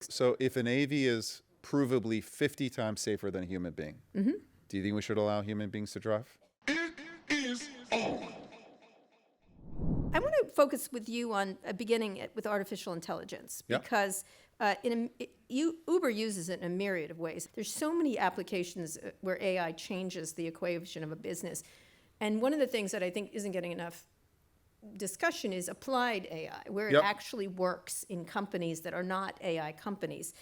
So if an AV is provably 50 times safer than a human being, do you think we should allow human beings to drive? I want to focus with you on beginning with artificial intelligence Yeah. because Uber uses it in a myriad of ways. There's so many applications where AI changes the equation of a business. And one of the things that I think isn't getting enough discussion is applied AI, where it Yep. actually works in companies that are not AI companies.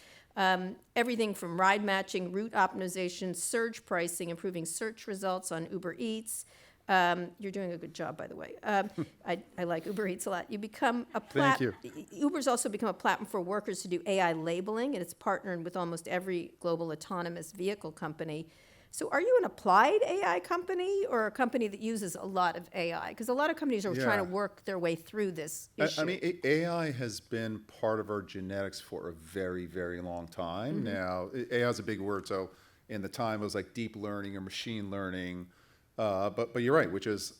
Everything from ride matching, route optimization, surge pricing, improving search results on Uber Eats. You're doing a good job, by the way. I like Uber Eats a lot. You become a Thank you. Uber's also become a platform for workers to do AI labeling, and it's partnered with almost every global autonomous vehicle company. So are you an applied AI company or a company that uses a lot of AI? Because a lot of companies are trying to work their way through this issue. I mean, AI has been part of our genetics for a very, very long time. Now, AI is a big word, so in the time it was like deep learning or machine learning. But you're right, which is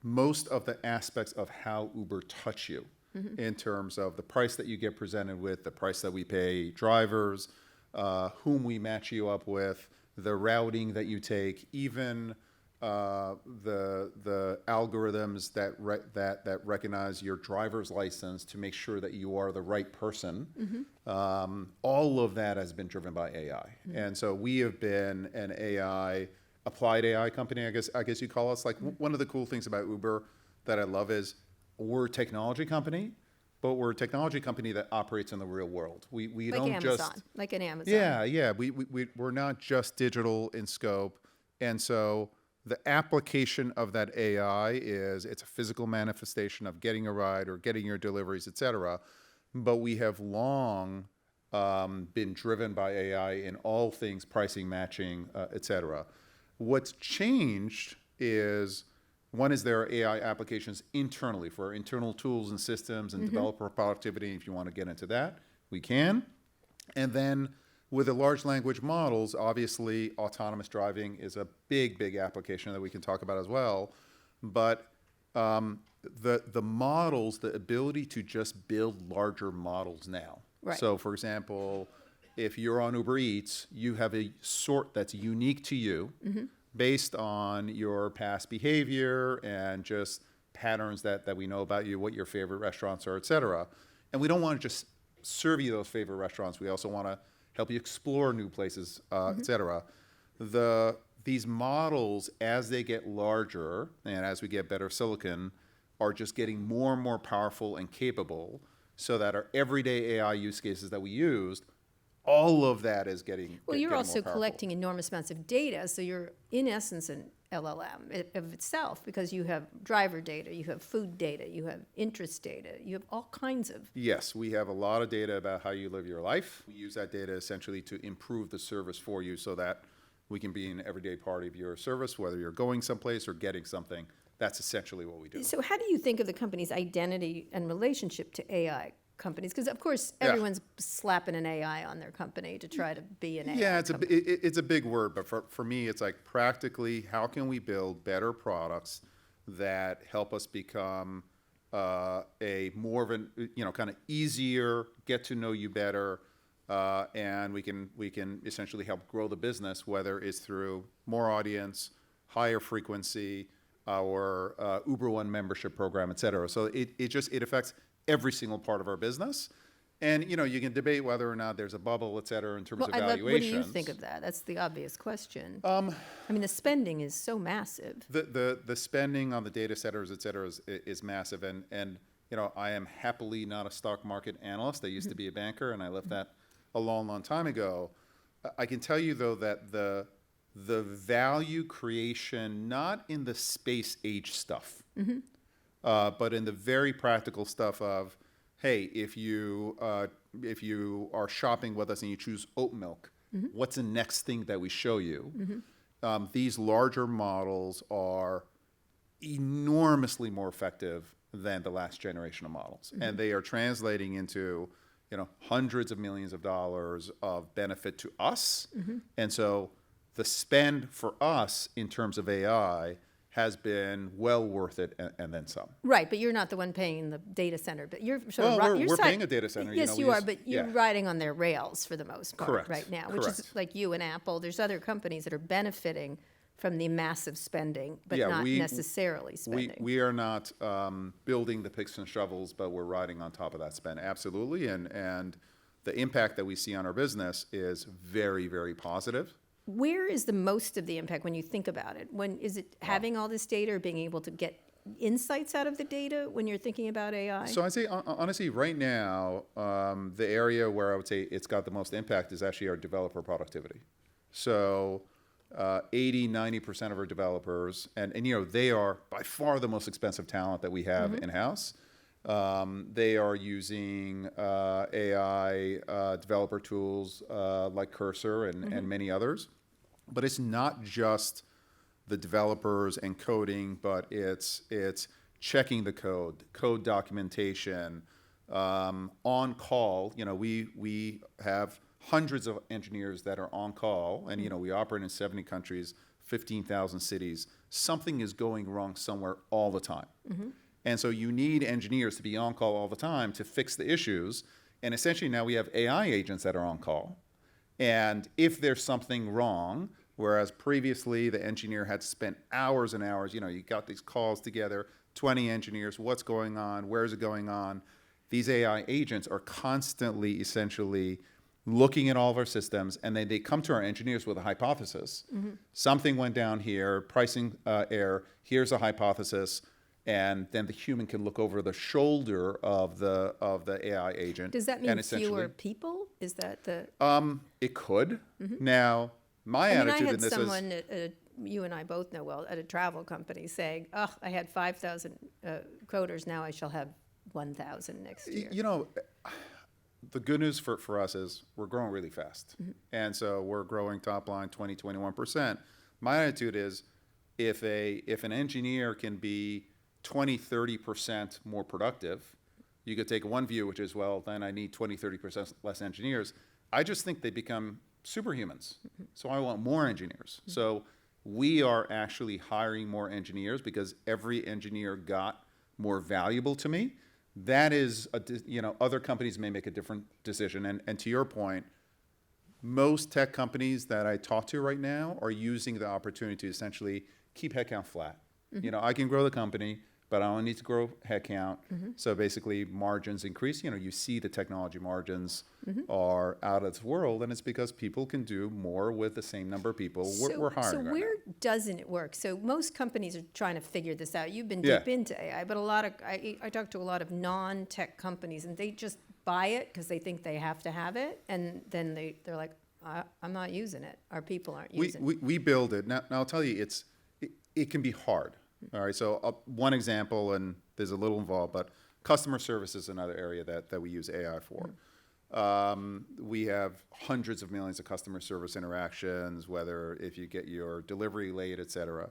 most of the aspects of how Uber touch you in terms of the price that you get presented with, the price that we pay drivers, whom we match you up with, the routing that you take, even the algorithms that recognize your driver's license to make sure that you are the right person. All of that has been driven by AI, and so we have been an applied AI company, I guess you call us. Like one of the cool things about Uber that I love is we're a technology company, but we're a technology company that operates in the real world. We like don't Amazon, just like an Amazon. yeah. We're not just digital in scope, and so the application of that AI it's a physical manifestation of getting a ride or getting your deliveries, et cetera. But we have long been driven by AI in all things pricing, matching, et cetera. What's changed is, one is there are AI applications internally for our internal tools and systems and developer productivity. If you want to get into that, we can. And then with the large language models, obviously autonomous driving is a big, big application that we can talk about as well. But the models, the ability to just build larger models now. Right. So for example, if you're on Uber Eats, you have a sort that's unique to you based on your past behavior and just patterns that we know about you, what your favorite restaurants are, et cetera. And we don't want to just serve you those favorite restaurants. We also want to help you explore new places, et cetera. These models, as they get larger and as we get better silicon, are just getting more and more powerful and capable so that our everyday AI use cases that we used, all of that is getting Well, you're getting also more powerful. collecting enormous amounts of data, so you're in essence an LLM of itself because you have driver data, you have food data, you have interest data, you have all kinds of. Yes, we have a lot of data about how you live your life. We use that data essentially to improve the service for you so that we can be an everyday part of your service, whether you're going someplace or getting something. That's essentially what we do. So how do you think of the company's identity and relationship to AI companies? Because of course everyone's slapping an AI on their company to try to be an AI Yeah, company. it's a big word, but for me, it's like practically, how can we build better products that help us become a more of an, kind of easier, get to know you better, and we can essentially help grow the business, whether it's through more audience, higher frequency, our Uber One membership program, et cetera. So it affects every single part of our business. And you can debate whether or not there's a bubble, et cetera, in terms of valuations. What do you think of that? That's the obvious question. I mean, the spending is so massive. The spending on the data centers, et cetera, is massive. And I am happily not a stock market analyst. I used to be a banker, and I left that a long, long time ago. I can tell you, though, that the value creation, not in the space age stuff, but in the very practical stuff of, hey, if you are shopping with us and you choose oat milk, what's the next thing that we show you? These larger models are enormously more effective than the last generation of models, and they are translating into hundreds of millions of dollars of benefit to us. And so the spend for us in terms of AI has been well worth it and then some. Right, but you're not the one paying the data center, but you're sort of Well, you're we're paying a data center. Yes, we you are, use- but you're yeah. riding on their rails for the most part Correct, right now, which is correct. like you and Apple. There's other companies that are benefiting from the massive spending, but Yeah, not we- necessarily spending. We are not building the picks and shovels, but we're riding on top of that spend, absolutely. And the impact that we see on our business is very, very positive. Where is the most of the impact when you think about it? When is it having all this data or being able to get insights out of the data when you're thinking about AI? So I'd say, honestly, right now, the area where I would say it's got the most impact is actually our developer productivity. So 80, 90% of our developers, and they are by far the most expensive talent that we have in-house. They are using AI developer tools like Cursor and many others. But it's not just the developers and coding, but it's checking the code documentation, on call. We have hundreds of engineers that are on call, and we operate in 70 countries, 15,000 cities. Something is going wrong somewhere all the time. And so you need engineers to be on call all the time to fix the issues. And essentially now we have AI agents that are on call. And if there's something wrong, whereas previously the engineer had spent hours and hours, you got these calls together, 20 engineers, what's going on, where's it going on? These AI agents are constantly essentially looking at all of our systems, and then they come to our engineers with a hypothesis. Something went down here, pricing error, here's a hypothesis, and then the human can look over the shoulder of the AI agent. Does that and mean essentially- fewer people? Is that the? It could. Now, my I mean, I attitude in had this someone you and I both know well at a travel company saying, "Oh, I had 5,000 coders. Now I shall have 1,000 next year." The good news for us is we're growing really fast. And so we're growing top line 20, 21%. My attitude is if an engineer can be 20, 30% more productive, you could take one view, which is, well, then I need 20, 30% less engineers. I just think they become superhumans. So I want more engineers. So we are actually hiring more engineers because every engineer got more valuable to me. That is, other companies may make a different decision. And to your point, most tech companies that I talk to right now are using the opportunity to essentially keep headcount flat. I can grow the company, but I only need to grow headcount. So basically margins increase. You see the technology margins are out of this world, and it's because people can do more with the same number of people. We're hiring So right where now. doesn't it work? So most companies are trying to figure this out. You've been Yeah. deep into AI, but I talk to a lot of non-tech companies, and they just buy it because they think they have to have it, and then they're like, I'm not using it. Our people aren't using it. We build it. Now I'll tell you, it can be hard. All right, so one example, and there's a little involved, but customer service is another area that we use AI for. We have hundreds of millions of customer service interactions, whether if you get your delivery late, et cetera.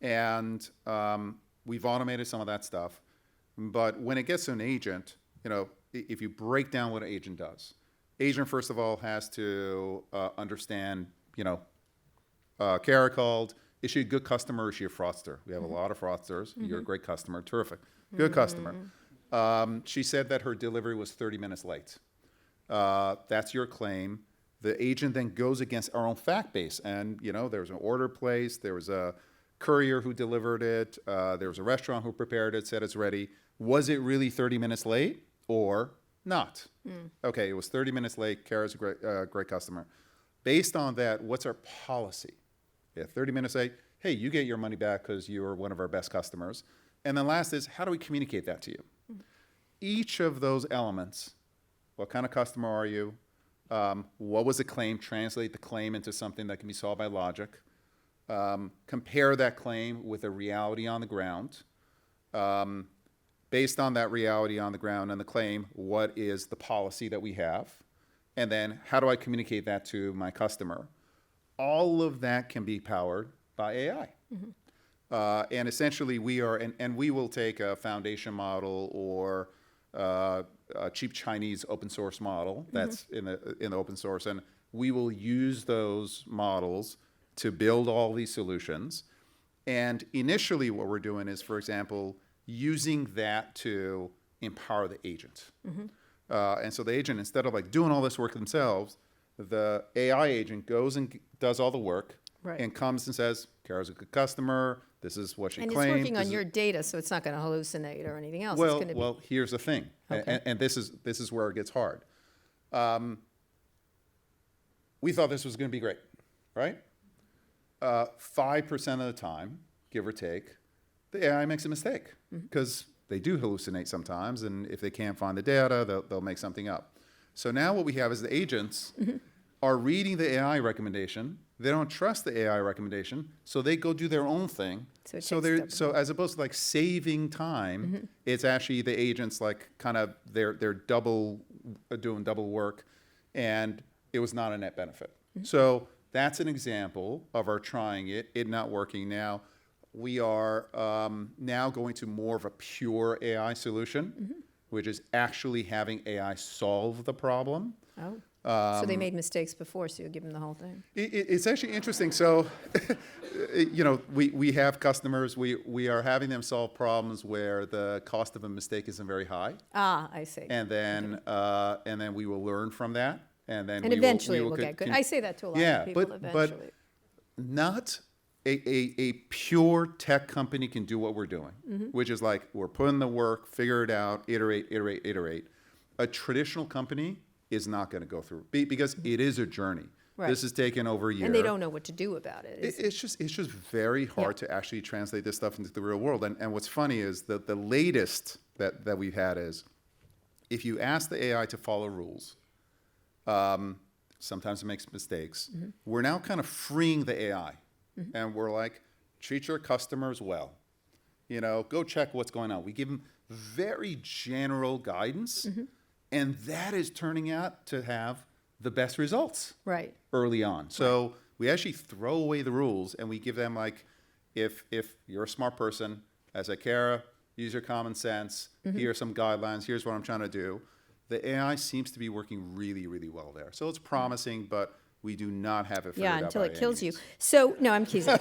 And we've automated some of that stuff. But when it gets to an agent, if you break down what an agent does, agent, first of all, has to understand, Kara called, is she a good customer or is she a fraudster? We have a lot of fraudsters. You're a great customer. Terrific. Good customer. She said that her delivery was 30 minutes late. That's your claim. The agent then goes against our own fact base. And, there was an order placed. There was a courier who delivered it. There was a restaurant who prepared it, said it's ready. Was it really 30 minutes late or not? Okay, it was 30 minutes late. Kara's a great customer. Based on that, what's our policy? Yeah, 30 minutes late, hey, you get your money back because you were one of our best customers. And then last is, how do we communicate that to you? Each of those elements, what kind of customer are you? What was the claim? Translate the claim into something that can be solved by logic. Compare that claim with a reality on the ground. Based on that reality on the ground and the claim, what is the policy that we have? And then how do I communicate that to my customer? All of that can be powered by AI. And essentially we will take a foundation model or a cheap Chinese open source model that's in the open source, and we will use those models to build all these solutions. And initially what we're doing is, for example, using that to empower the agent. And so the agent, instead of like doing all this work themselves, the AI agent goes and does all the work Right. and comes and says, Kara's a good customer. This is what she And claimed. it's working this on is- your data, so it's not going to hallucinate or anything else. It's Well, going to well, here's the thing, Okay. and this is where it gets hard. We thought this was going to be great, right? 5% of the time, give or take, the AI makes a mistake because they do hallucinate sometimes, and if they can't find the data, they'll make something up. So now what we have is the agents are reading the AI recommendation. They don't trust the AI recommendation, so they go do their own thing. So it So takes they're double. so as opposed to like saving time, it's actually the agents like kind of they're doing double work, and it was not a net benefit. So that's an example of our trying it not working. Now we are now going to more of a pure AI solution, which is actually having AI solve the problem. Oh. So they made mistakes before, so you'll give them the whole thing. It's actually interesting. So, we have customers. We are having them solve problems where the cost of a mistake isn't very high, Ah, I see. and then we will learn from that, and then And we eventually will it will get good. con- I say that to a lot Yeah, of people, but eventually. not a pure tech company can do what we're doing, which is like we're putting the work, figure it out, iterate. A traditional company is not going to go through because it is a journey. Right. This has taken over a year. And they don't know what to do about it. It's just very hard to actually translate this stuff into the real world. And what's funny is that the latest that we've had is if you ask the AI to follow rules, sometimes it makes mistakes. We're now kind of freeing the AI, and we're like, treat your customers well. Go check what's going on. We give them very general guidance, and that is turning out to have the best results Right. early on. So we actually throw away the rules, and we give them like, if you're a smart person, as a Kara, use your common sense. Here are some guidelines. Here's what I'm trying to do. The AI seems to be working really, really well there. So it's promising, but we do not have it figured out Until by it any kills you. means. So, no, I'm teasing.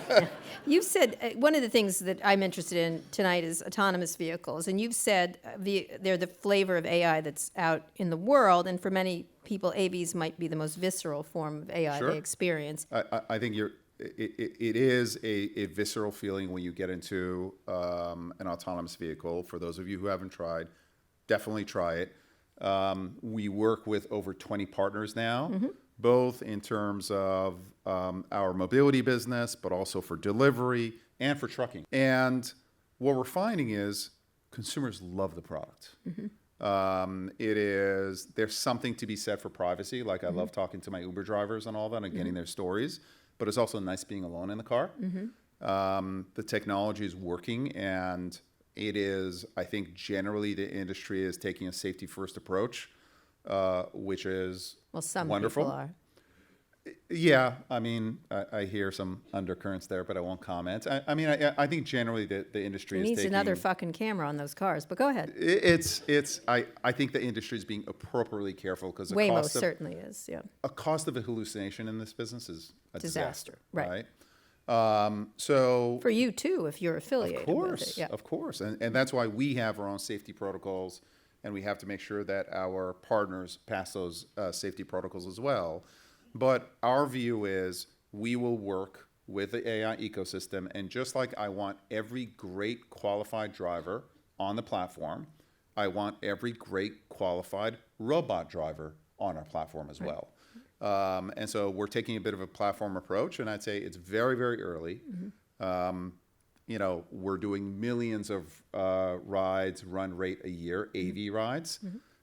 You've said, one of the things that I'm interested in tonight is autonomous vehicles. And you've said they're the flavor of AI that's out in the world. And for many people, AVs might be the most visceral form of AI Sure. they experience. I think it is a visceral feeling when you get into an autonomous vehicle. For those of you who haven't tried, definitely try it. We work with over 20 partners now, both in terms of our mobility business, but also for delivery and for trucking. And what we're finding is consumers love the product. There's something to be said for privacy. Like I love talking to my Uber drivers and all that and getting their stories, but it's also nice being alone in the car. The technology is working, and it is, I think generally the industry is taking a safety first approach, which is Well, some wonderful. people are. Yeah, I mean, I hear some undercurrents there, but I won't comment. I think generally the industry It is needs taking... another fucking camera on those cars, but go ahead. I think the industry is being appropriately careful because Waymo certainly is, yeah. a cost of a hallucination in this business is a disaster, right. So For you, too, if you're affiliated with it. Yeah. of course, and that's why we have our own safety protocols, and we have to make sure that our partners pass those safety protocols as well. But our view is we will work with the AI ecosystem, and just like I want every great qualified driver on the platform, I want every great qualified robot driver on our platform as well. And so we're taking a bit of a platform approach, and I'd say it's very, very early. We're doing millions of rides, run rate a year, AV rides,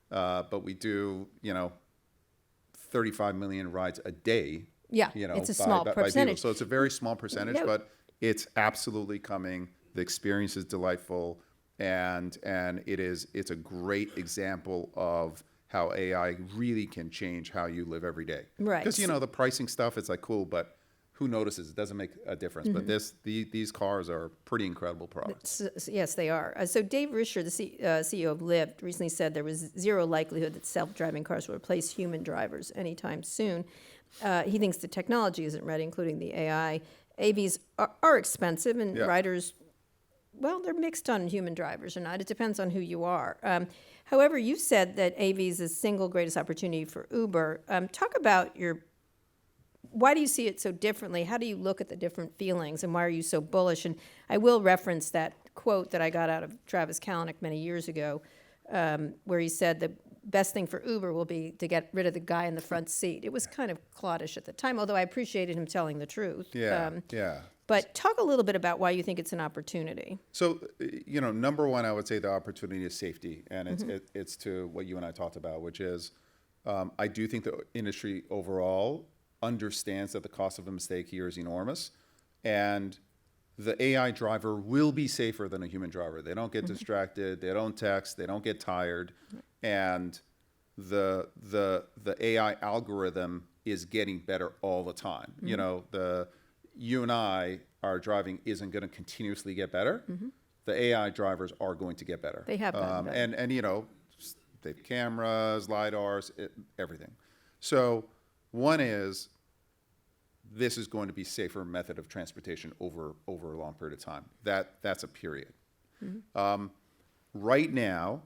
but we do, 35 million rides a day. Yeah, it's a small percentage. So it's a very small percentage, Yeah. but it's absolutely coming. The experience is delightful, and it's a great example of how AI really can change how you live every day. Right. Because the pricing stuff, it's like cool, but who notices? It doesn't make a difference. But these cars are pretty incredible products. Yes, they are. So Dave Risher, the CEO of Lyft, recently said there was zero likelihood that self-driving cars will replace human drivers anytime soon. He thinks the technology isn't ready, including the AI. AVs are expensive, and Yeah. riders, well, they're mixed on human drivers or not. It depends on who you are. However, you said that AVs is the single greatest opportunity for Uber. Talk about why do you see it so differently? How do you look at the different feelings, and why are you so bullish? And I will reference that quote that I got out of Travis Kalanick many years ago, where he said the best thing for Uber will be to get rid of the guy in the front seat. It was kind of cloddish at the time, although I appreciated him telling the truth. Yeah. But talk a little bit about why you think it's an opportunity. So, number one, I would say the opportunity is safety, and it's to what you and I talked about, which is I do think the industry overall understands that the cost of a mistake here is enormous, and the AI driver will be safer than a human driver. They don't get distracted, they don't text, they don't get tired, and the AI algorithm is getting better all the time. You and I, our driving isn't going to continuously get better. The AI drivers are going to get better. They have gotten better. And they have cameras, LiDARs, everything. So one is this is going to be safer method of transportation over a long period of time. That's a period. Right now,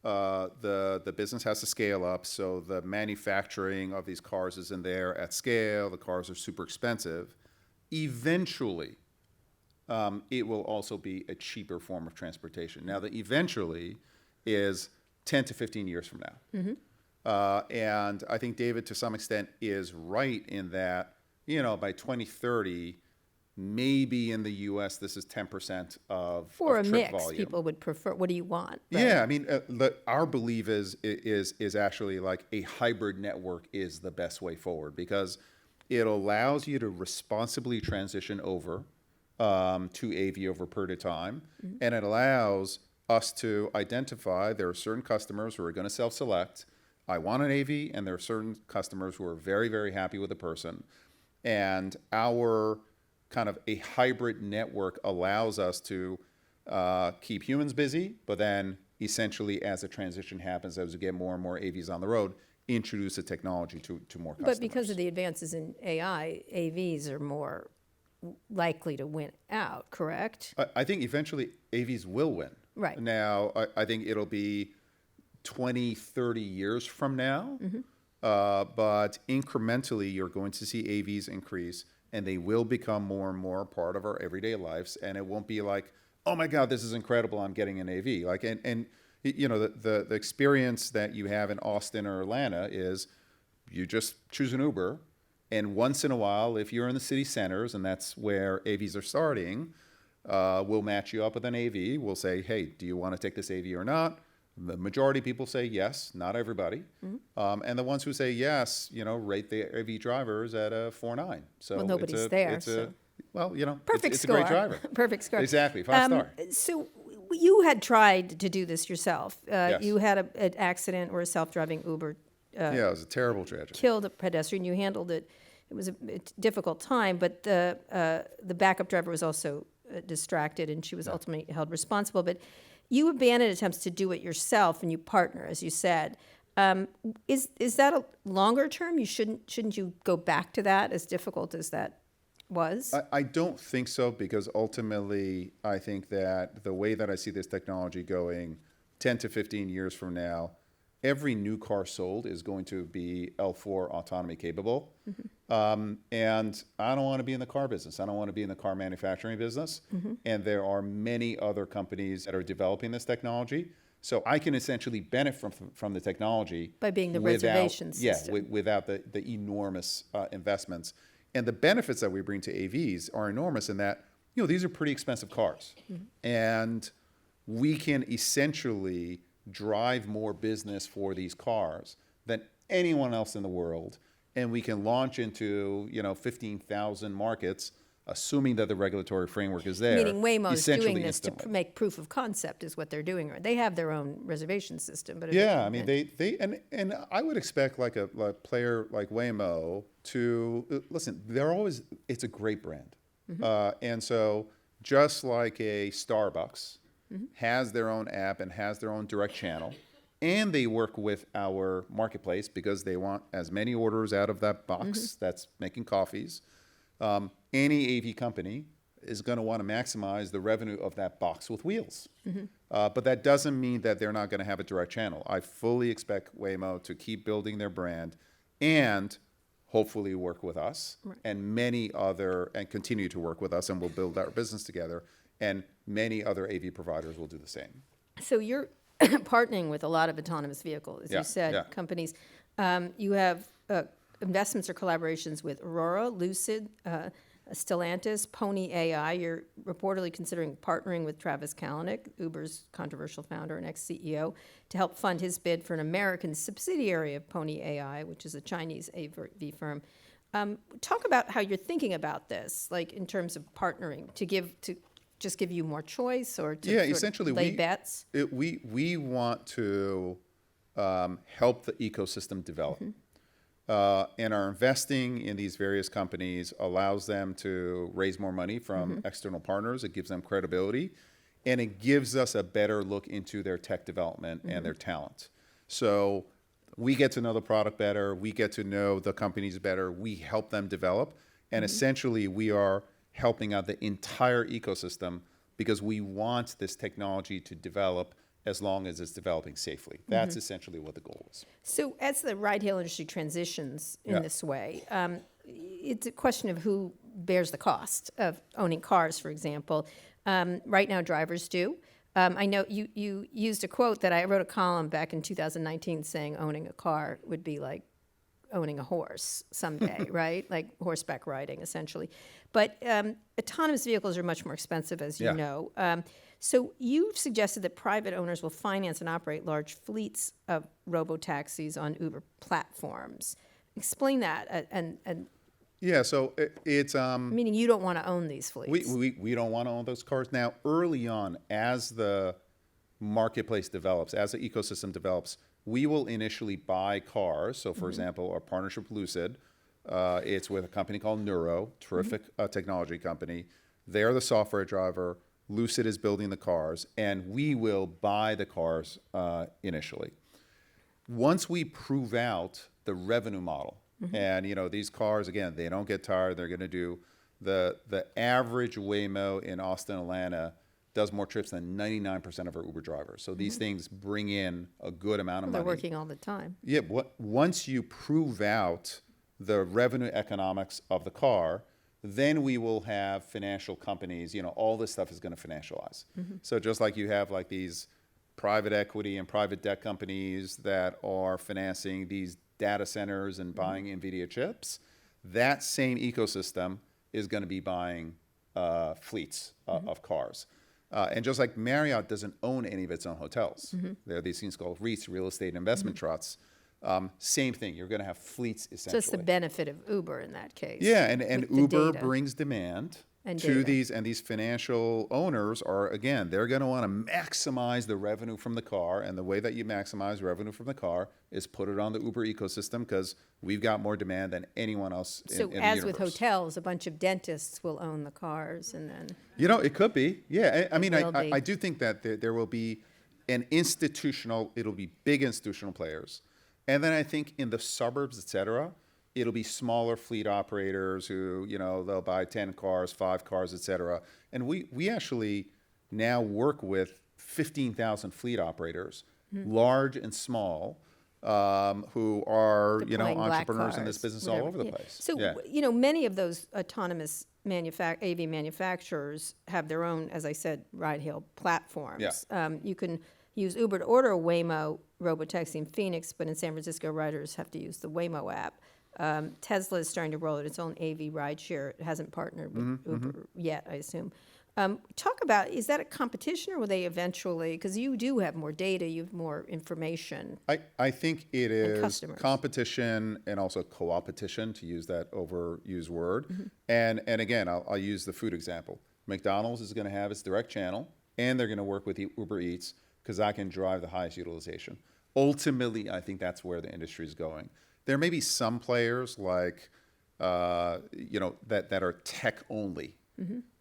the business has to scale up, so the manufacturing of these cars isn't there at scale. The cars are super expensive. Eventually, it will also be a cheaper form of transportation. Now, the eventually is 10 to 15 years from now. And I think David, to some extent, is right in that, by 2030, maybe in the U.S., this is 10% of For a trip mix, volume. people would prefer. What do you want? Right? Yeah, I mean, our belief is actually like a hybrid network is the best way forward, because it allows you to responsibly transition over to AV over a period of time, and it allows us to identify there are certain customers who are going to self-select, I want an AV, and there are certain customers who are very, very happy with the person. And our kind of a hybrid network allows us to keep humans busy, but then essentially as the transition happens, as we get more and more AVs on the road, introduce the technology to more customers. But because of the advances in AI, AVs are more likely to win out, correct? I think eventually AVs will win. Right. Now, I think it'll be 20, 30 years from now, but incrementally you're going to see AVs increase, and they will become more and more part of our everyday lives, and it won't be like, oh my God, this is incredible, I'm getting an AV. Like, and the experience that you have in Austin or Atlanta is you just choose an Uber, and once in a while, if you're in the city centers, and that's where AVs are starting, we'll match you up with an AV. We'll say, hey, do you want to take this AV or not? The majority of people say yes, not everybody. And the ones who say yes, rate the AV drivers at a 4.9. So Well, nobody's there, so. Perfect it's score. a great driver. Perfect score. Exactly, 5-star. So you had tried to do this yourself. Yes. You had an accident where a self-driving Uber Yeah, it was a terrible tragedy. killed a pedestrian. You handled it. It was a difficult time, but the backup driver was also distracted, and she was ultimately held responsible. But you abandoned attempts to do it yourself, and you partner, as you said. Is that a longer term? Shouldn't you go back to that, as difficult as that was? I don't think so, because ultimately I think that the way that I see this technology going 10 to 15 years from now, every new car sold is going to be L4 autonomy capable. And I don't want to be in the car business. I don't want to be in the car manufacturing business. And there are many other companies that are developing this technology. So I can essentially benefit from the technology. By being the reservation system. Yeah, without the enormous investments. And the benefits that we bring to AVs are enormous in that, these are pretty expensive cars. And we can essentially drive more business for these cars than anyone else in the world. And we can launch into, 15,000 markets, assuming that the regulatory framework is there. Meaning Waymo's doing essentially this to instantly. make proof of concept is what they're doing. They have their own reservation system. But Yeah, I mean, and I would expect like a player like Waymo to, listen, it's a great brand. And so just like a Starbucks has their own app and has their own direct channel, and they work with our marketplace because they want as many orders out of that box that's making coffees. Any AV company is going to want to maximize the revenue of that box with wheels. But that doesn't mean that they're not going to have a direct channel. I fully expect Waymo to keep building their brand and hopefully work with us and continue to work with us, and we'll build our business together. And many other AV providers will do the same. So you're partnering with a lot of autonomous vehicles, as you said, companies. You have investments or collaborations with Aurora, Lucid, Stellantis, Pony AI. You're reportedly considering partnering with Travis Kalanick, Uber's controversial founder and ex-CEO, to help fund his bid for an American subsidiary of Pony AI, which is a Chinese AV firm. Talk about how you're thinking about this, like in terms of partnering, to just give you more choice, or to essentially lay bets? We want to help the ecosystem develop. And our investing in these various companies allows them to raise more money from external partners. It gives them credibility, and it gives us a better look into their tech development and their talent. So we get to know the product better. We get to know the companies better. We help them develop. And essentially, we are helping out the entire ecosystem because we want this technology to develop as long as it's developing safely. That's essentially what the goal is. So as the ride-hail industry transitions in this way, it's a question of who bears the cost of owning cars, for example. Right now, drivers do. I know you used a quote that I wrote a column back in 2019 saying owning a car would be like owning a horse someday, right? Like horseback riding, essentially. But autonomous vehicles are much more expensive, as you know. So you've suggested that private owners will finance and operate large fleets of robotaxis on Uber platforms. Explain that. So it's meaning you don't want to own these fleets. We don't want to own those cars. Now, early on, as the marketplace develops, as the ecosystem develops, we will initially buy cars. So, for example, our partnership with Lucid, it's with a company called Neuro, terrific technology company. They're the software driver. Lucid is building the cars, and we will buy the cars initially. Once we prove out the revenue model, and these cars, again, they don't get tired. They're going to do the average Waymo in Austin, Atlanta does more trips than 99% of our Uber drivers. So these things bring in a good amount of money. They're working all the time. Yeah, once you prove out the revenue economics of the car, then we will have financial companies, all this stuff is going to financialize. So just like you have like these private equity and private debt companies that are financing these data centers and buying NVIDIA chips, that same ecosystem is going to be buying fleets of cars. And just like Marriott doesn't own any of its own hotels, there are these things called REITs, real estate investment trusts. Same thing. You're going to have fleets essentially. So it's the benefit of Uber in that case. Yeah, and Uber brings demand to these, and these financial owners are, again, they're going to want to maximize the revenue from the car, and the way that you maximize revenue from the car is put it on the Uber ecosystem because we've got more demand than anyone else in the universe. So as with hotels, a bunch of dentists will own the cars, and then... it could be. Yeah, I mean, I do think that there will be it'll be big institutional players. And then I think in the suburbs, et cetera, it'll be smaller fleet operators who, they'll buy 10 cars, 5 cars, et cetera. And we actually now work with 15,000 fleet operators, large and small, who are, entrepreneurs in this business all over the place. So, many of those autonomous AV manufacturers have their own, as I said, ride-hail platforms. You can use Uber to order a Waymo robotaxi in Phoenix, but in San Francisco, riders have to use the Waymo app. Tesla is starting to roll out its own AV rideshare. It hasn't partnered with Uber yet, I assume. Talk about, is that a competition, or will they eventually, because you do have more data, you have more information. I think it is competition and also co-opetition, to use that overused word. And again, I'll use the food example. McDonald's is going to have its direct channel, and they're going to work with Uber Eats because I can drive the highest utilization. Ultimately, I think that's where the industry is going. There may be some players like, that are tech only,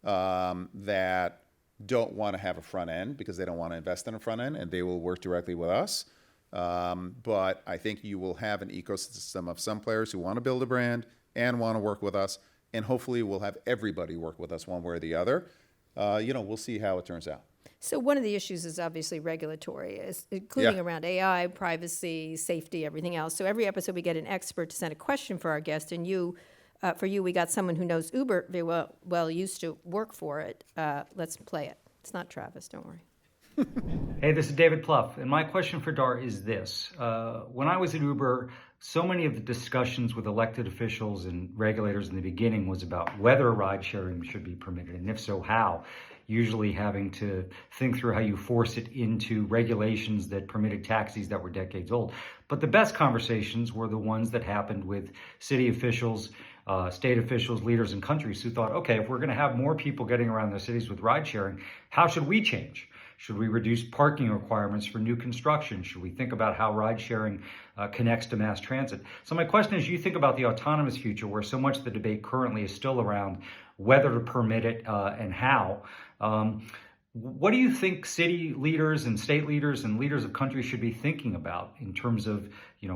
that don't want to have a front end because they don't want to invest in a front end, and they will work directly with us. But I think you will have an ecosystem of some players who want to build a brand and want to work with us, and hopefully we'll have everybody work with us one way or the other. We'll see how it turns out. So one of the issues is obviously regulatory, including Yeah. around AI, privacy, safety, everything else. So every episode we get an expert to send a question for our guest, and for you, we got someone who knows Uber very well used to work for it. Let's play it. It's not Travis, don't worry. Hey, this is David Plouffe, and my question for Dara is this. When I was at Uber, so many of the discussions with elected officials and regulators in the beginning was about whether ride sharing should be permitted, and if so, how. Usually having to think through how you force it into regulations that permitted taxis that were decades old. But the best conversations were the ones that happened with city officials, state officials, leaders in countries who thought, okay, if we're going to have more people getting around their cities with ride sharing, how should we change? Should we reduce parking requirements for new construction? Should we think about how ride sharing connects to mass transit? So my question is, you think about the autonomous future where so much of the debate currently is still around whether to permit it and how. What do you think city leaders and state leaders and leaders of countries should be thinking about in terms of,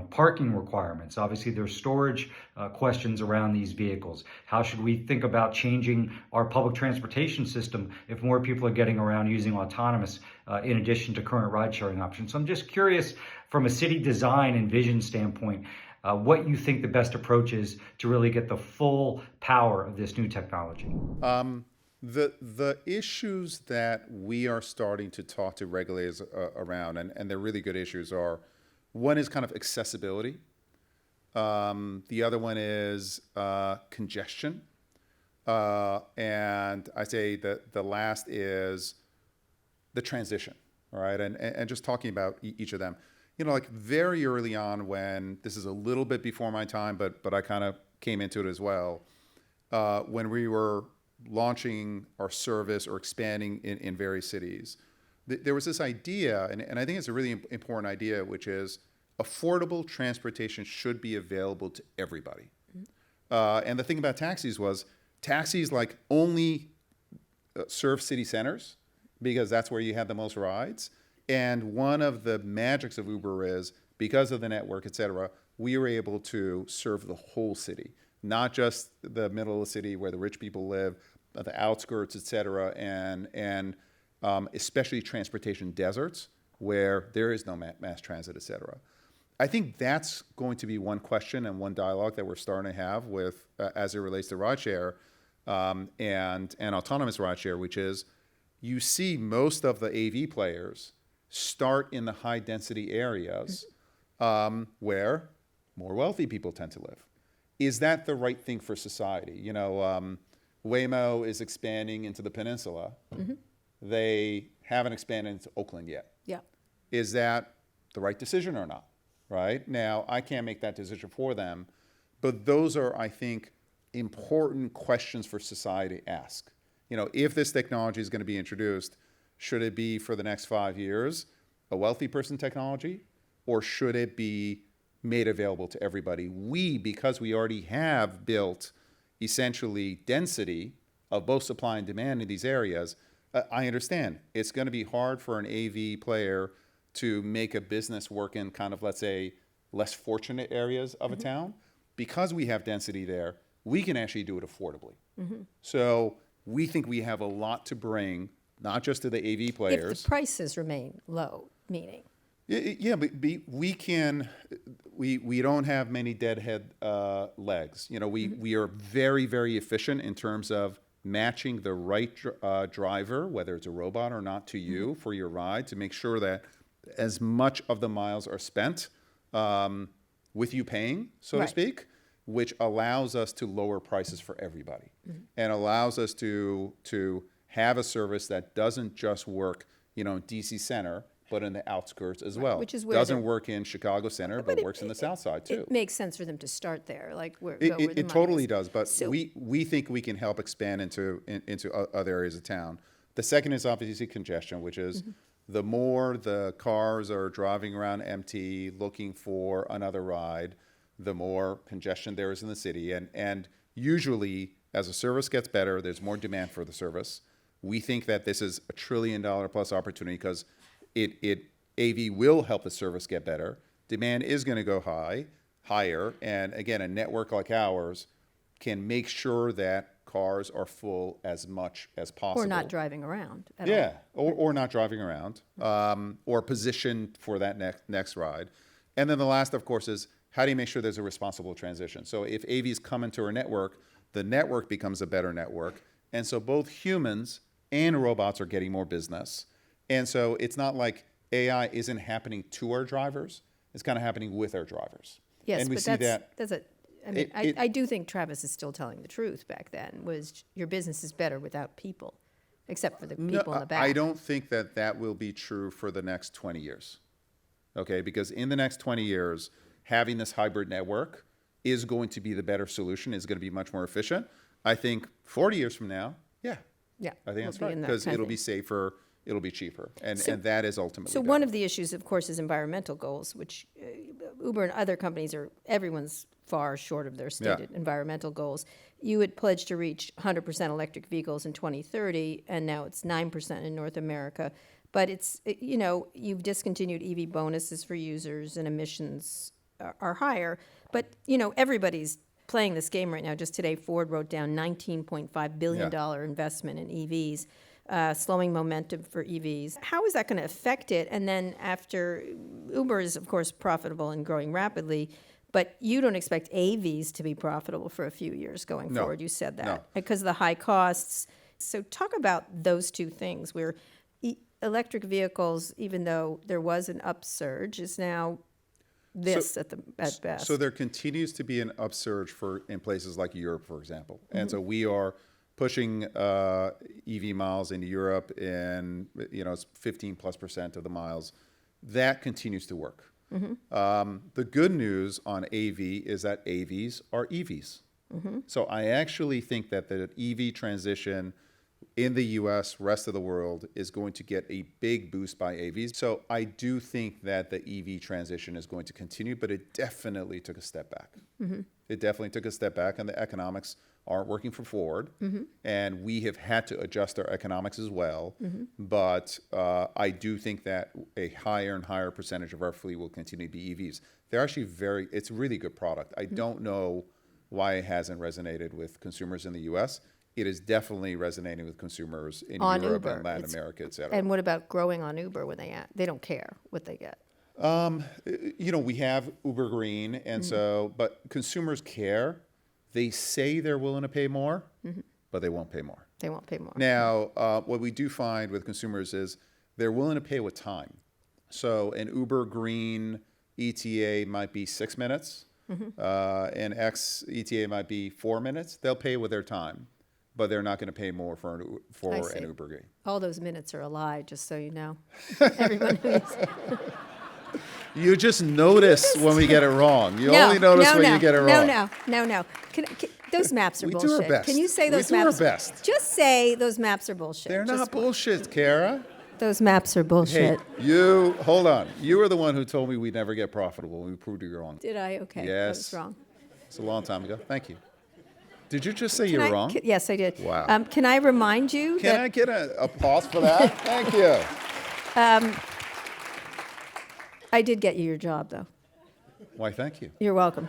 parking requirements? Obviously, there's storage questions around these vehicles. How should we think about changing our public transportation system if more people are getting around using autonomous in addition to current ride-sharing options? So I'm just curious from a city design and vision standpoint, what you think the best approach is to really get the full power of this new technology. The issues that we are starting to talk to regulators around, and they're really good issues, are one is kind of accessibility. The other one is congestion. And I say that the last is the transition, all right? And just talking about each of them. Like very early on when, this is a little bit before my time, but I kind of came into it as well, when we were launching our service or expanding in various cities, there was this idea, and I think it's a really important idea, which is affordable transportation should be available to everybody. And the thing about taxis was, taxis like only serve city centers because that's where you have the most rides. And one of the magics of Uber is, because of the network, et cetera, we were able to serve the whole city, not just the middle of the city where the rich people live, but the outskirts, et cetera, and especially transportation deserts where there is no mass transit, et cetera. I think that's going to be one question and one dialogue that we're starting to have with, as it relates to rideshare and autonomous rideshare, which is, you see most of the AV players start in the high density areas where more wealthy people tend to live. Is that the right thing for society? Waymo is expanding into the peninsula. They haven't expanded into Oakland yet. Yeah. Is that the right decision or not? Right? Now, I can't make that decision for them, but those are, I think, important questions for society to ask. If this technology is going to be introduced, should it be for the next 5 years a wealthy person technology, or should it be made available to everybody? Because we already have built essentially density of both supply and demand in these areas, I understand it's going to be hard for an AV player to make a business work in kind of, let's say, less fortunate areas of a town. Because we have density there, we can actually do it affordably. So we think we have a lot to bring, not just to the AV players. If the prices remain low, meaning. Yeah, but we don't have many deadhead legs. We are very, very efficient in terms of matching the right driver, whether it's a robot or not, to you for your ride, to make sure that as much of the miles are spent with you paying, so to speak, which allows us to lower prices for everybody and allows us to have a service that doesn't just work, in DC Center, but in the outskirts as well. Which is where doesn't work in Chicago Center, but works in the South Side too. It makes sense for them to start there, like where It the money totally is. does, but So- we think we can help expand into other areas of town. The second is obviously congestion, which is the more the cars are driving around empty, looking for another ride, the more congestion there is in the city. And usually, as a service gets better, there's more demand for the service. We think that this is $1 trillion plus opportunity because AV will help the service get better. Demand is going to go higher. And again, a network like ours can make sure that cars are full as much as possible. Or not driving around at all. Or not driving around, or positioned for that next ride. And then the last, of course, is how do you make sure there's a responsible transition? So if AVs come into our network, the network becomes a better network. And so both humans and robots are getting more business. And so it's not like AI isn't happening to our drivers. It's kind of happening with our drivers. Yes, and we but see that's a. I mean, I do think Travis is still telling the truth back then, was your business is better without people, except for the people in the back. I don't think that will be true for the next 20 years, okay? Because in the next 20 years, having this hybrid network is going to be the better solution, is going to be much more efficient. I think 40 years from now, Yeah, I think that's we'll be right, in that because kind it'll of be safer, it'll be cheaper, and that is ultimately So better. one of the issues, of course, is environmental goals, which Uber and other companies everyone's far short of their stated environmental goals. You had pledged to reach 100% electric vehicles in 2030, and now it's 9% in North America. But you've discontinued EV bonuses for users, and emissions are higher. But, everybody's playing this game right now. Just today, Ford wrote down $19.5 billion investment in EVs. Slowing momentum for EVs. How is that going to affect it? And then after, Uber is, of course, profitable and growing rapidly, but you don't expect AVs to be profitable for a few years going forward. You said that. Because of the high costs. So talk about those two things where electric vehicles, even though there was an upsurge, is now at best. So there continues to be an upsurge in places like Europe, for example. And so we are pushing EV miles into Europe, and it's 15+% of the miles. That continues to work. The good news on AV is that AVs are EVs. So I actually think that the EV transition in the US, rest of the world, is going to get a big boost by AVs. So I do think that the EV transition is going to continue, but it definitely took a step back. It definitely took a step back, and the economics aren't working for Ford, and we have had to adjust our economics as well. But I do think that a higher and higher percentage of our fleet will continue to be EVs. They're actually it's a really good product. I don't know why it hasn't resonated with consumers in the US. It is definitely resonating with consumers in On Europe Uber, and Latin America, et cetera. And what about growing on Uber when they don't care what they get? We have Uber Green, and but consumers care. They say they're willing to pay more, but they won't pay more. They won't pay more. Now, what we do find with consumers is they're willing to pay with time. So an Uber Green ETA might be 6 minutes, and X ETA might be 4 minutes. They'll pay with their time, but they're not going to pay more for an Uber Green. All those minutes are a lie, just so you know. Everyone who's You just notice when we get it wrong. You only notice when you get it wrong. No. Those maps are We do bullshit. our best. Can you say those We do maps? our best. Just say those maps are bullshit. They're not bullshit, Kara. Those maps are bullshit. Hey, hold on. You were the one who told me we'd never get profitable, and we proved you wrong. Did I? Okay. Yes. I was wrong. It's a long time ago. Thank you. Did you just say you're wrong? Yes, I did. Wow. Can I remind you Can I get a pause for that? Thank you. I did get you your job, though. Why, thank you. You're welcome.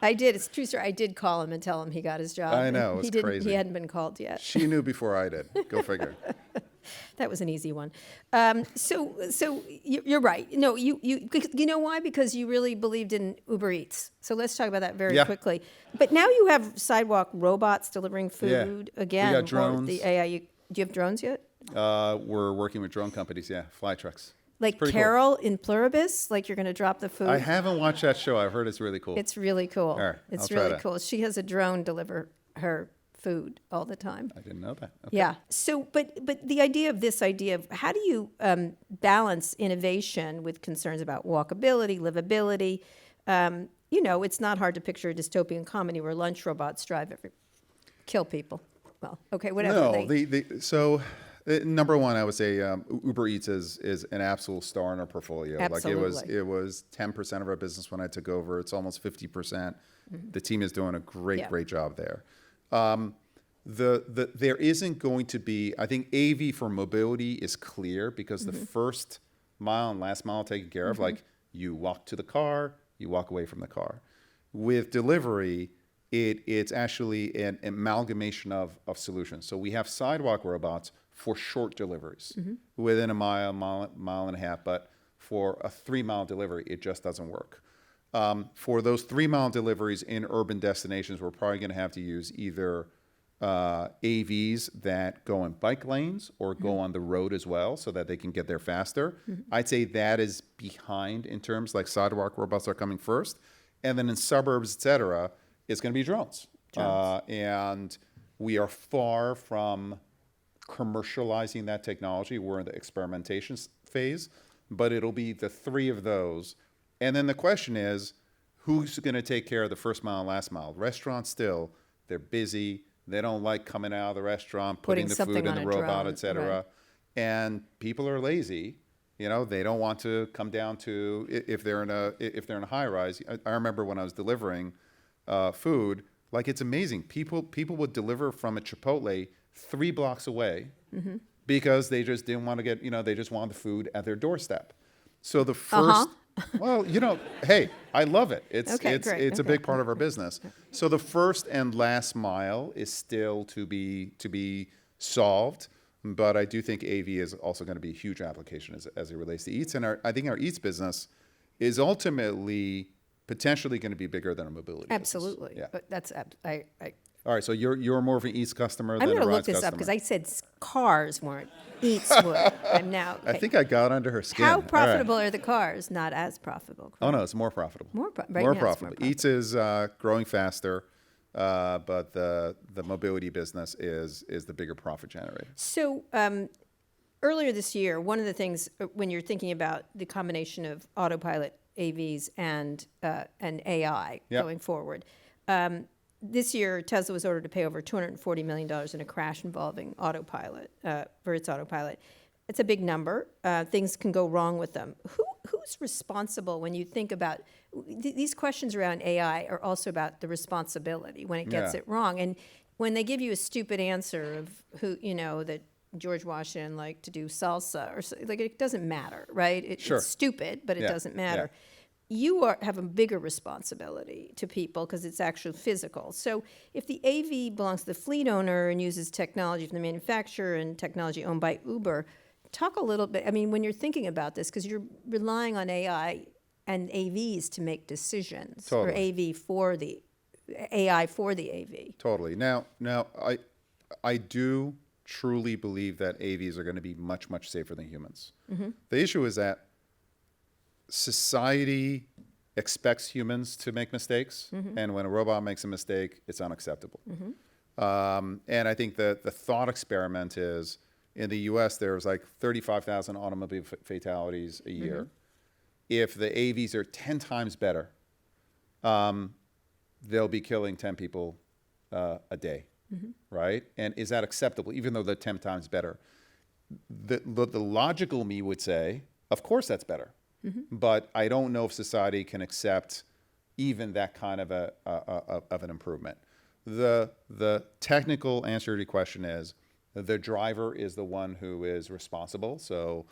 I did. It's true, sir. I did call him and tell him he got his job. I know. It's crazy. He hadn't been called yet. She knew before I did. Go figure. That was an easy one. So you're right. No, you know why? Because you really believed in Uber Eats. So let's talk about that very quickly. But now you have sidewalk robots delivering food again. We got drones. The AI. Do you have drones yet? We're working with drone companies. Yeah, fly trucks. Like pretty Carol in Pluribus, like you're going to drop the food. I haven't watched that show. I've heard it's really cool. It's really cool. All right, It's I'll try really that. cool. She has a drone deliver her food all the time. I didn't know that. Okay. Yeah. So, but the idea of how do you balance innovation with concerns about walkability, livability? It's not hard to picture a dystopian comedy where lunch robots kill people. Well, okay, whatever. No, number one, I would say Uber Eats is an absolute star in our portfolio. Absolutely. Like it was 10% of our business when I took over. It's almost 50%. The team is doing a great job there. There isn't going to be, I think AV for mobility is clear because the first mile and last mile taken care of, like you walk to the car, you walk away from the car. With delivery, It's actually an amalgamation of solutions. So we have sidewalk robots for short deliveries within a mile and a half, but for a 3-mile delivery, it just doesn't work. For those 3-mile deliveries in urban destinations, we're probably going to have to use either AVs that go in bike lanes or go on the road as well so that they can get there faster. I'd say that is behind in terms like sidewalk robots are coming first. And then in suburbs, et cetera, it's going to be drones. And we are far from commercializing that technology. We're in the experimentation phase, but it'll be the 3 of those. And then the question is, who's going to take care of the first mile and last mile? Restaurants still, they're busy. They don't like coming out of the restaurant, putting the food in the robot, et cetera. Right. And people are lazy. You know, they don't want to come down to if they're in a high rise. I remember when I was delivering food, like it's amazing. People would deliver from a Chipotle 3 blocks away because they just didn't want to get, they just want the food at their doorstep. So the first, well, hey, I love it. It's a big part of our business. So the first and last mile is still to be solved. But I do think AV is also going to be a huge application as it relates to Eats. And I think our Eats business is ultimately potentially going to be bigger than a mobility Absolutely. business. Yeah. But that's, All right, so you're more of an Eats customer I'm than going a to look Rides this customer. up because I said cars weren't, Eats would. I'm now. I think I got under her skin. How All right. profitable are the cars? Not as profitable. Oh, no, it's more profitable. Right now it's more more profitable. profitable. Eats is growing faster, but the mobility business is the bigger profit generator. So earlier this year, one of the things when you're thinking about the combination of autopilot AVs and AI going forward, this year Tesla was ordered to pay over $240 million in a crash involving autopilot for its autopilot. It's a big number. Things can go wrong with them. Who's responsible when you think about these questions around AI are also about the responsibility when it gets it wrong. And when they give you a stupid answer of that George Washington liked to do salsa or so, like it doesn't matter, right? It's stupid, but it doesn't matter. You have a bigger responsibility to people because it's actually physical. So if the AV belongs to the fleet owner and uses technology from the manufacturer and technology owned by Uber, talk a little bit. I mean, when you're thinking about this, because you're relying on AI and AVs to make decisions, or AI for the AV. Totally. Now, I do truly believe that AVs are going to be much, much safer than humans. The issue is that society expects humans to make mistakes, and when a robot makes a mistake, it's unacceptable. And I think that the thought experiment is, in the U.S., there's like 35,000 automobile fatalities a year. If the AVs are 10 times better, they'll be killing 10 people a day, right? And is that acceptable, even though they're 10 times better? The logical me would say, of course that's better. But I don't know if society can accept even that kind of an improvement. The technical answer to your question is the driver is the one who is responsible. So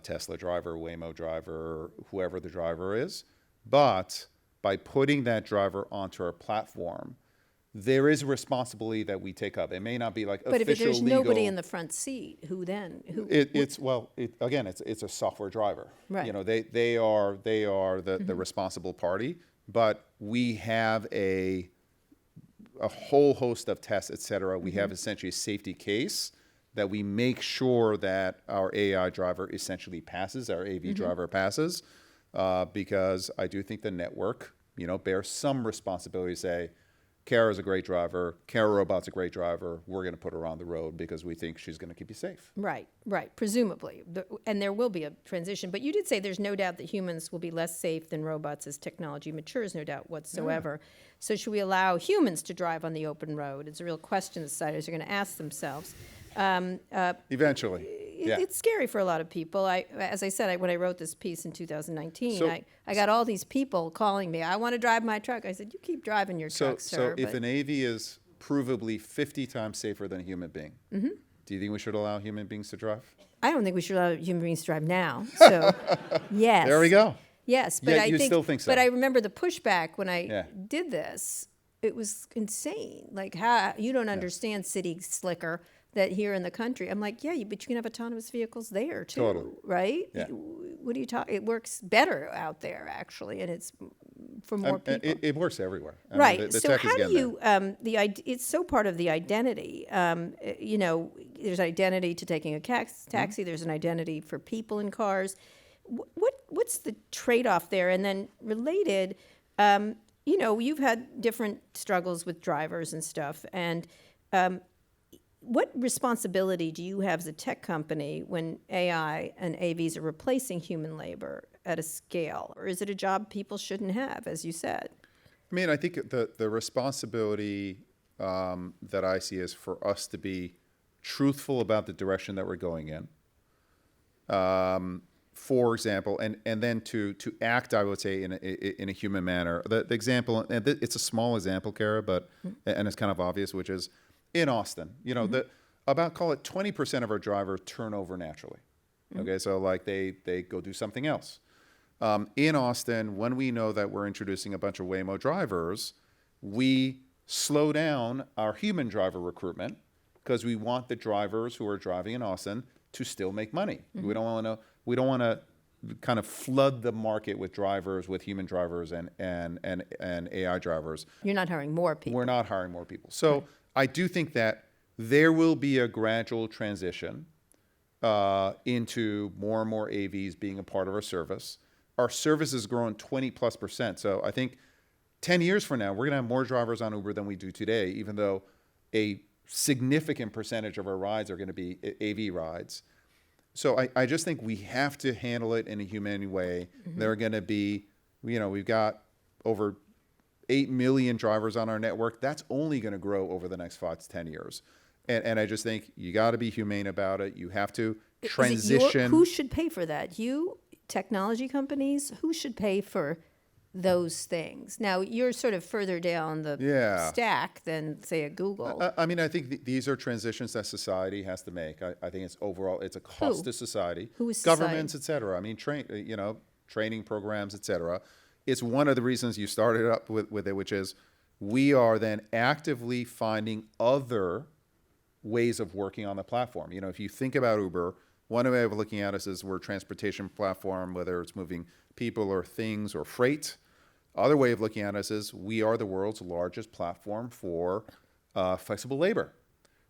Tesla driver, Waymo driver, whoever the driver is. But by putting that driver onto our platform, there is a responsibility that we take up. It may not be like but official if there's legal. nobody in the front seat, who then? It's a software driver. Right. They are the responsible party, but we have a whole host of tests, et cetera. We have essentially a safety case that we make sure that our AI driver essentially passes, our AV driver passes, because I do think the network, bears some responsibility to say, Kara's a great driver. Kara Robot's a great driver. We're going to put her on the road because we think she's going to keep you safe. Right, presumably. And there will be a transition. But you did say there's no doubt that humans will be less safe than robots as technology matures, no doubt whatsoever. So should we allow humans to drive on the open road? It's a real question that societies are going to ask themselves. Eventually. It's scary for a lot of people. As I said, when I wrote this piece in 2019, I got all these people calling me. I want to drive my truck. I said, you keep driving your truck, sir. So if an AV is provably 50 times safer than a human being, do you think we should allow human beings to drive? I don't think we should allow human beings to drive now. So, yes. There we go. Yes, but Yeah, you still think so. But I remember the pushback when I did this. it was insane. Like, how you don't understand city slicker that here in the country. I'm like, yeah, but you can have autonomous vehicles there too, Totally. right? Yeah. What are you talking? It works better out there actually, and it's for more people. It works everywhere. I mean, Right. the So tech is how do getting there. you? It's so part of the identity. There's identity to taking a taxi. There's an identity for people in cars. What's the trade-off there? And then related, you've had different struggles with drivers and stuff. And what responsibility do you have as a tech company when AI and AVs are replacing human labor at a scale? Or is it a job people shouldn't have, as you said? I mean, I think the responsibility that I see is for us to be truthful about the direction that we're going in. For example, and then to act, I would say, in a human manner. The example, and it's a small example, Kara, but and it's kind of obvious, which is in Austin. About call it 20% of our drivers turn over naturally. Okay, so like they go do something else. In Austin, when we know that we're introducing a bunch of Waymo drivers, we slow down our human driver recruitment because we want the drivers who are driving in Austin to still make money. We don't want to kind of flood the market with drivers, with human drivers and AI drivers. You're not hiring more people. We're not hiring more people. So I do think that there will be a gradual transition into more and more AVs being a part of our service. Our service has grown 20+%. So I think 10 years from now, we're going to have more drivers on Uber than we do today, even though a significant percentage of our rides are going to be AV rides. So I just think we have to handle it in a humane way. There are going to be, we've got over 8 million drivers on our network. That's only going to grow over the next 5 to 10 years. And I just think you got to be humane about it. You have to transition. Who should pay for that? You, technology companies? Who should pay for those things? Now, you're sort of further down the stack than, say, a Google. I mean, I think these are transitions that society has to make. I think it's overall, it's a cost to society. Who is governments, society? et cetera. I mean, training programs, et cetera. It's one of the reasons you started up with it, which is we are then actively finding other ways of working on the platform. If you think about Uber, one way of looking at us is we're a transportation platform, whether it's moving people or things or freight. Other way of looking at us is we are the world's largest platform for flexible labor.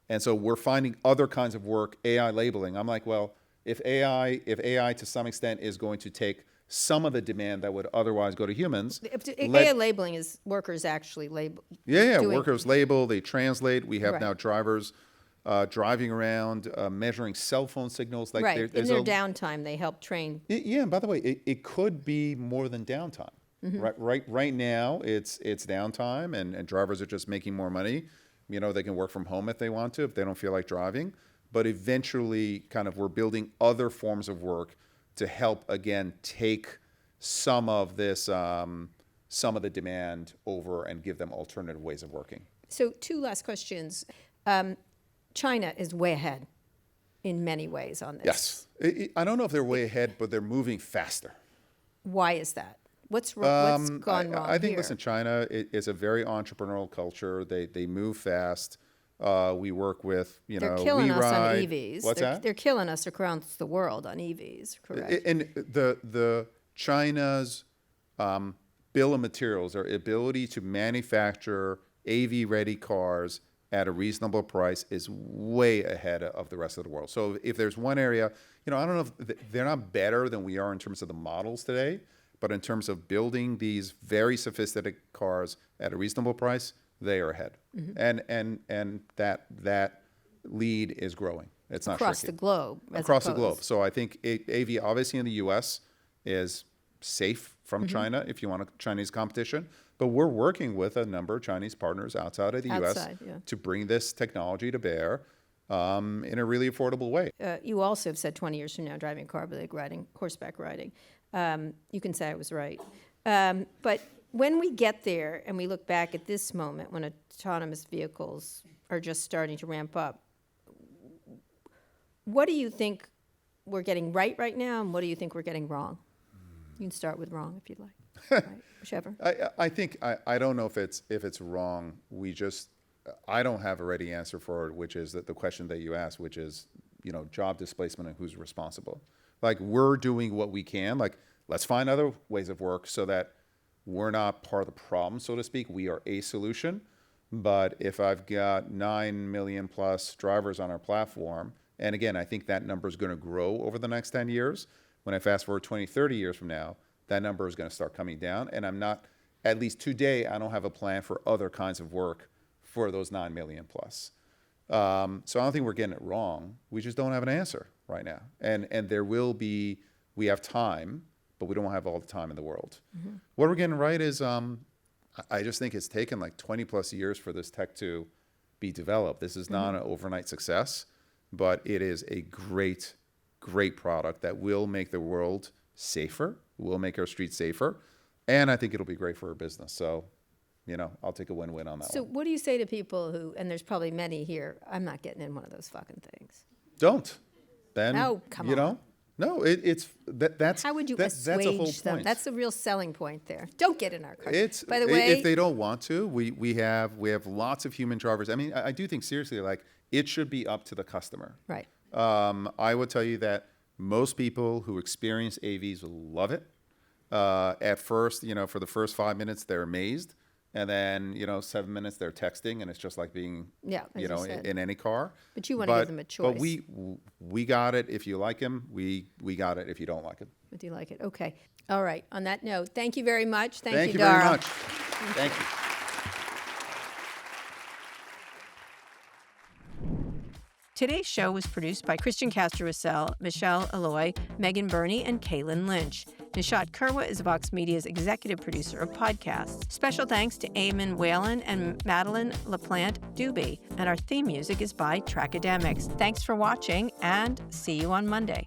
And so we're finding other kinds of work, AI labeling. I'm like, well, if AI to some extent is going to take some of the demand that would otherwise go to humans. AI labeling is workers actually label. Yeah, workers label, they translate. We have now drivers driving around, measuring cell phone signals. Like right, in their downtime, they help train. Yeah, and by the way, it could be more than downtime. Right now, it's downtime, and drivers are just making more money. They can work from home if they want to, if they don't feel like driving. But eventually, kind of, we're building other forms of work to help, again, take some of this, some of the demand over and give them alternative ways of working. So 2 last questions. China is way ahead in many ways on this. Yes. I don't know if they're way ahead, but they're moving faster. Why is that? What's gone wrong I think, here? listen, China is a very entrepreneurial culture. They move fast. We work with, they're killing us on WeRide. EVs. What's that? They're killing us across the world on EVs, correct? And the China's bill of materials, their ability to manufacture AV-ready cars at a reasonable price is way ahead of the rest of the world. So if there's one area, I don't know if they're not better than we are in terms of the models today, but in terms of building these very sophisticated cars at a reasonable price, they are ahead. And that lead is growing. It's not across shrinking. the globe. Across the globe. So I think AV, obviously in the U.S., is safe from China if you want a Chinese competition. But we're working with a number of Chinese partners outside of the U.S. to bring this technology to bear in a really affordable way. You also have said 20 years from now, driving a car, like horseback riding. You can say I was right. But when we get there and we look back at this moment when autonomous vehicles are just starting to ramp up, what do you think we're getting right now, and what do you think we're getting wrong? You can start with wrong if you'd like. Right. Whichever. I think I don't know if it's wrong. I don't have a ready answer for it, which is the question that you asked, which is, job displacement and who's responsible. Like, we're doing what we can. Like, let's find other ways of work so that we're not part of the problem, so to speak. We are a solution. But if I've got 9 million plus drivers on our platform, and again, I think that number is going to grow over the next 10 years. When I fast forward 20, 30 years from now, that number is going to start coming down. And I'm not, at least today, I don't have a plan for other kinds of work for those 9 million plus. So I don't think we're getting it wrong. We just don't have an answer right now. And we have time, but we don't have all the time in the world. Mm-hmm. What we're getting right is, I just think it's taken like 20 plus years for this tech to be developed. This is not an overnight success, but it is a great, great product that will make the world safer, will make our streets safer, and I think it'll be great for our business. So, I'll take a win-win on that one. So what do you say to people who, and there's probably many here, I'm not getting in one of those fucking things. Don't. Then, Oh, come on. No, that's How would you that's a whole assuage them? point. That's the real selling point there. Don't get in our car. By the If way, they don't want to, we have lots of human drivers. I mean, I do think seriously, like, it should be up to the customer. right. I would tell you that most people who experience AVs love it. At first, for the first 5 minutes, they're amazed. And then, 7 minutes, they're texting, and it's just like being, Yeah, as you said. in any car. But you want to give them a choice. But we got it if you like him. We got it if you don't like him. But do you like it? Okay. All right. On that note, thank you very much. Thank you, very Dara. much. Thank you. Today's show was produced by Christian Castro-Russell, Michelle Alloy, Megan Burney, and Kaylin Lynch. Nishat Kurwa is Vox Media's executive producer of podcasts. Special thanks to Eamon Whalen and Madeline LaPlante Doobie. And our theme music is by Trackademics. Thanks for watching, and see you on Monday.